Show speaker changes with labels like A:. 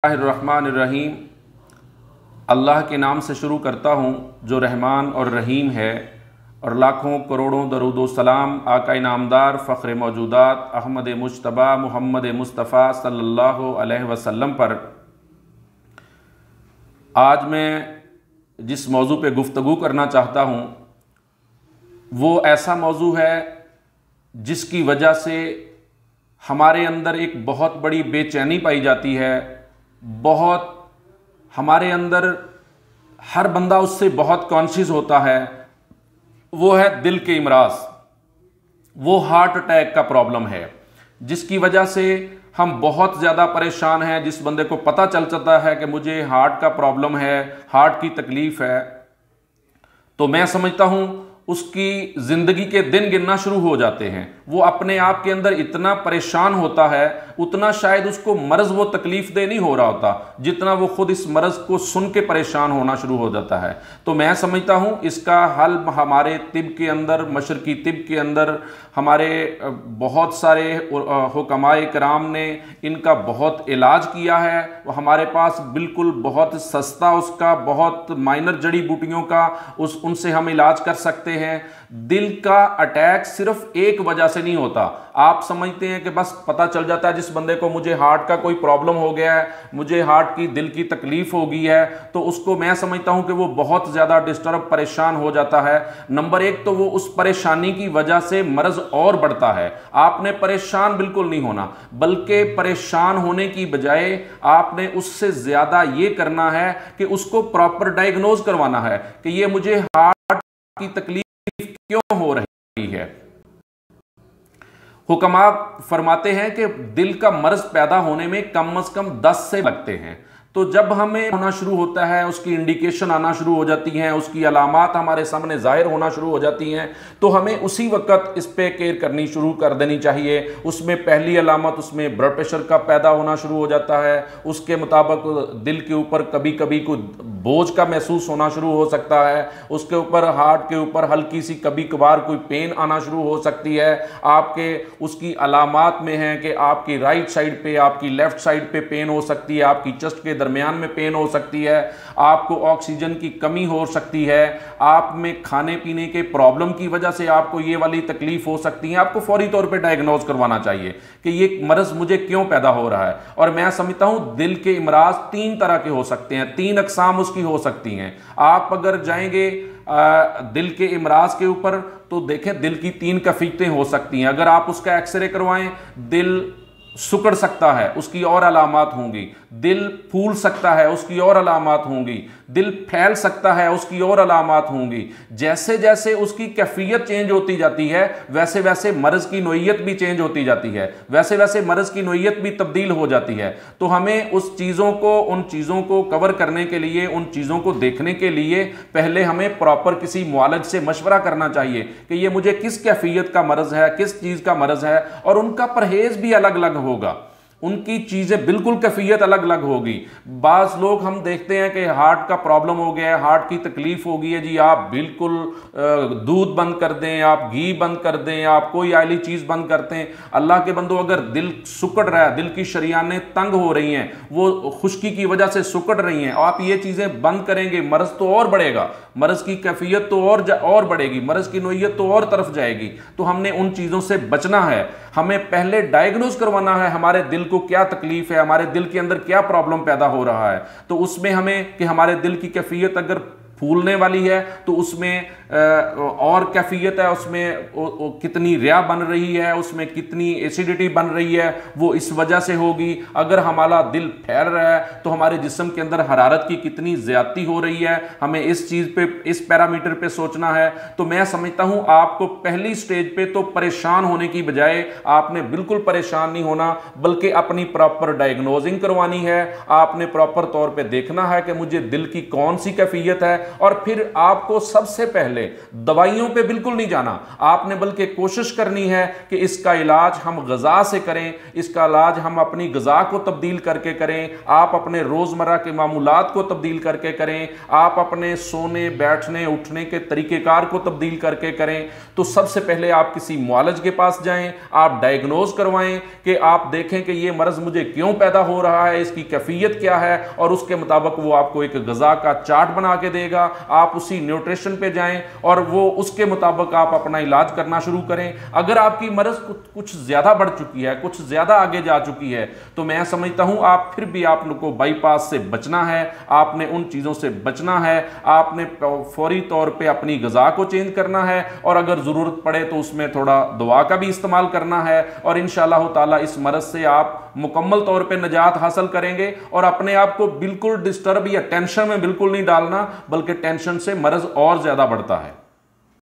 A: बिस्मिल्लाहिर्रहमानिर्रहीम। अल्लाह के नाम से शुरू करता हूँ जो रहमान और रहीम है, और लाखों करोड़ों दरूद सलाम आका नामदार फ़ख्र मौजूदात अहमद मुज्तबा मुहम्मद मुस्तफ़ा सल्लल्लाहु अलैहि वसल्लम पर। आज मैं जिस मौजू पे गुफ्तगू करना चाहता हूँ वो ऐसा मौजू है जिसकी वजह से हमारे अंदर एक बहुत बड़ी बेचैनी पाई जाती है। बहुत हमारे अंदर हर बंदा उससे बहुत कॉन्शियस होता है। वो है दिल के इमराज, वो हार्ट अटैक का प्रॉब्लम है जिसकी वजह से हम बहुत ज़्यादा परेशान हैं। जिस बंदे को पता चल जाता है कि मुझे हार्ट का प्रॉब्लम है, हार्ट की तकलीफ़ है, तो मैं समझता हूँ उसकी ज़िंदगी के दिन गिनना शुरू हो जाते हैं। वो अपने आप के अंदर इतना परेशान होता है, उतना शायद उसको मर्ज़ वो तकलीफ़ दे नहीं हो रहा होता जितना वो खुद इस मर्ज़ को सुन के परेशान होना शुरू हो जाता है। तो मैं समझता हूँ इसका हल हमारे तिब के अंदर, मशरकी तिब के अंदर हमारे बहुत सारे हुक्माए कराम ने इनका बहुत इलाज किया है। वो हमारे पास बिल्कुल बहुत सस्ता, उसका बहुत माइनर जड़ी बूटियों का उनसे हम इलाज कर सकते हैं। दिल का अटैक सिर्फ एक वजह से नहीं होता। आप समझते हैं कि बस पता चल जाता है जिस बंदे को मुझे हार्ट का कोई प्रॉब्लम हो गया है, मुझे हार्ट की दिल की तकलीफ हो गई है, तो उसको मैं समझता हूं कि वो बहुत ज्यादा डिस्टर्ब, परेशान हो जाता है। नंबर एक तो वो उस परेशानी की वजह से मर्ज और बढ़ता है। आपने परेशान बिल्कुल नहीं होना, बल्कि परेशान होने की बजाय आपने उससे ज्यादा ये करना है कि उसको प्रॉपर डायग्नोज करवाना है कि ये मुझे हार्ट की तकलीफ क्यों हो रही है। हुक्मा फरमाते हैं कि दिल का मर्ज पैदा होने में कम से कम 10 से लगते हैं। तो जब हमें होना शुरू होता है, उसकी इंडिकेशन आना शुरू हो जाती हैं, उसकी अलामात हमारे सामने जाहिर होना शुरू हो जाती हैं, तो हमें उसी वक्त इस पे केयर करनी शुरू कर देनी चाहिए। उसमें पहली अलामत उसमें ब्लड प्रेशर का पैदा होना शुरू हो जाता है। उसके मुताबिक दिल के ऊपर कभी कभी कोई बोझ का महसूस होना शुरू हो सकता है। उसके ऊपर हार्ट के ऊपर हल्की सी कभी कभार कोई पेन आना शुरू हो सकती है। आपके उसकी अलामात में है कि आपकी राइट साइड पे, आपकी लेफ्ट साइड पे पेन हो सकती है, आपकी चेस्ट के दरमियान में पेन हो सकती है, आपको ऑक्सीजन की कमी हो सकती है, आप में खाने पीने के प्रॉब्लम की वजह से आपको ये वाली तकलीफ हो सकती है। आपको फौरी तौर पे डायग्नोज करवाना चाहिए कि ये मर्ज मुझे क्यों पैदा हो रहा है। और मैं समझता हूं दिल के इमराज 3 तरह के हो सकते हैं, 3 अकसाम उसकी हो सकती हैं। आप अगर जाएंगे दिल के इमराज के ऊपर तो देखें दिल की 3 कैफियतें हो सकती हैं। अगर आप उसका एक्सरे करवाएं, दिल सुकड़ सकता है, उसकी और अलामात होंगी। दिल फूल सकता है, उसकी और अलामात होंगी। दिल फैल सकता है, उसकी और अलामात होंगी। जैसे जैसे उसकी कैफियत चेंज होती जाती है वैसे वैसे मर्ज की नोयत भी चेंज होती जाती है, वैसे वैसे मर्ज की नोयत भी तब्दील हो जाती है। तो हमें उन चीज़ों को कवर करने के लिए, उन चीज़ों को देखने के लिए पहले हमें प्रॉपर किसी मुआलिज से मशवरा करना चाहिए कि ये मुझे किस कैफियत का मर्ज है, किस चीज़ का मर्ज है। और उनका परहेज भी अलग अलग होगा, उनकी चीज़ें बिल्कुल कैफियत अलग अलग होगी। बाज़ लोग हम देखते हैं कि हार्ट का प्रॉब्लम हो गया है, हार्ट की तकलीफ हो गई है, जी आप बिल्कुल दूध बंद कर दें, आप घी बंद कर दें, आप कोई आयली चीज़ बंद करते हैं। अल्लाह के बंदो, अगर दिल सुकड़ रहा है, दिल की शरियानें तंग हो रही हैं, वो खुश्की की वजह से सुकड़ रही हैं, आप ये चीज़ें बंद करेंगे, मर्ज तो और बढ़ेगा, मर्ज की कैफियत तो और बढ़ेगी, मर्ज की नोयत तो और तरफ जाएगी। तो हमने उन चीज़ों से बचना है। हमें पहले डायग्नोज करवाना है हमारे दिल को क्या तकलीफ है, हमारे दिल के अंदर क्या प्रॉब्लम पैदा हो रहा है। तो उसमें हमें कि हमारे दिल की कैफियत अगर फूलने वाली है तो उसमें और कैफियत है, उसमें कितनी रिया बन रही है, उसमें कितनी एसिडिटी बन रही है, वो इस वजह से होगी। अगर हमारा दिल फैल रहा है तो हमारे जिस्म के अंदर हरारत की कितनी ज्यादती हो रही है, हमें इस चीज़ पे, इस पैरामीटर पे सोचना है। तो मैं समझता हूं आपको पहली स्टेज पे तो परेशान होने की बजाय आपने बिल्कुल परेशान नहीं होना, बल्कि अपनी प्रॉपर डायग्नोजिंग करवानी है। आपने प्रॉपर तौर पर देखना है कि मुझे दिल की कौन सी कैफियत है, और फिर आपको सबसे पहले दवाइयों पे बिल्कुल नहीं जाना, आपने बल्कि कोशिश करनी है कि इसका इलाज हम ग़िज़ा से करें, इसका इलाज हम अपनी ग़िज़ा को तब्दील करके करें, आप अपने रोज़मर्रा के मामूलात को तब्दील करके करें, आप अपने सोने बैठने उठने के तरीक़ेकार को तब्दील करके करें। तो सबसे पहले आप किसी मुआलिज के पास जाएं, आप डायग्नोज करवाएं कि आप देखें कि ये मर्ज़ मुझे क्यों पैदा हो रहा है, इसकी कैफियत क्या है, और उसके मुताबिक वो आपको एक ग़िज़ा का चार्ट बना के देगा। आप उसी न्यूट्रिशन पे जाएं और वो उसके मुताबिक आप अपना इलाज करना शुरू करें। अगर आपकी मर्ज़ कुछ ज़्यादा बढ़ चुकी है, कुछ ज़्यादा आगे जा चुकी है, तो मैं समझता हूँ आप फिर भी आप लोग को बाईपास से बचना है, आपने उन चीज़ों से बचना है, आपने फौरी तौर पे अपनी ग़िज़ा को चेंज करना है, और अगर ज़रूरत पड़े तो उसमें थोड़ा दवा का भी इस्तेमाल करना है, और इंशाअल्लाह ताला इस मर्ज़ से आप मुकम्मल तौर पे निजात हासिल करेंगे। और अपने आप को बिल्कुल डिस्टर्ब या टेंशन में बिल्कुल नहीं डालना, बल्कि टेंशन से मर्ज़ और ज़्यादा बढ़ता है।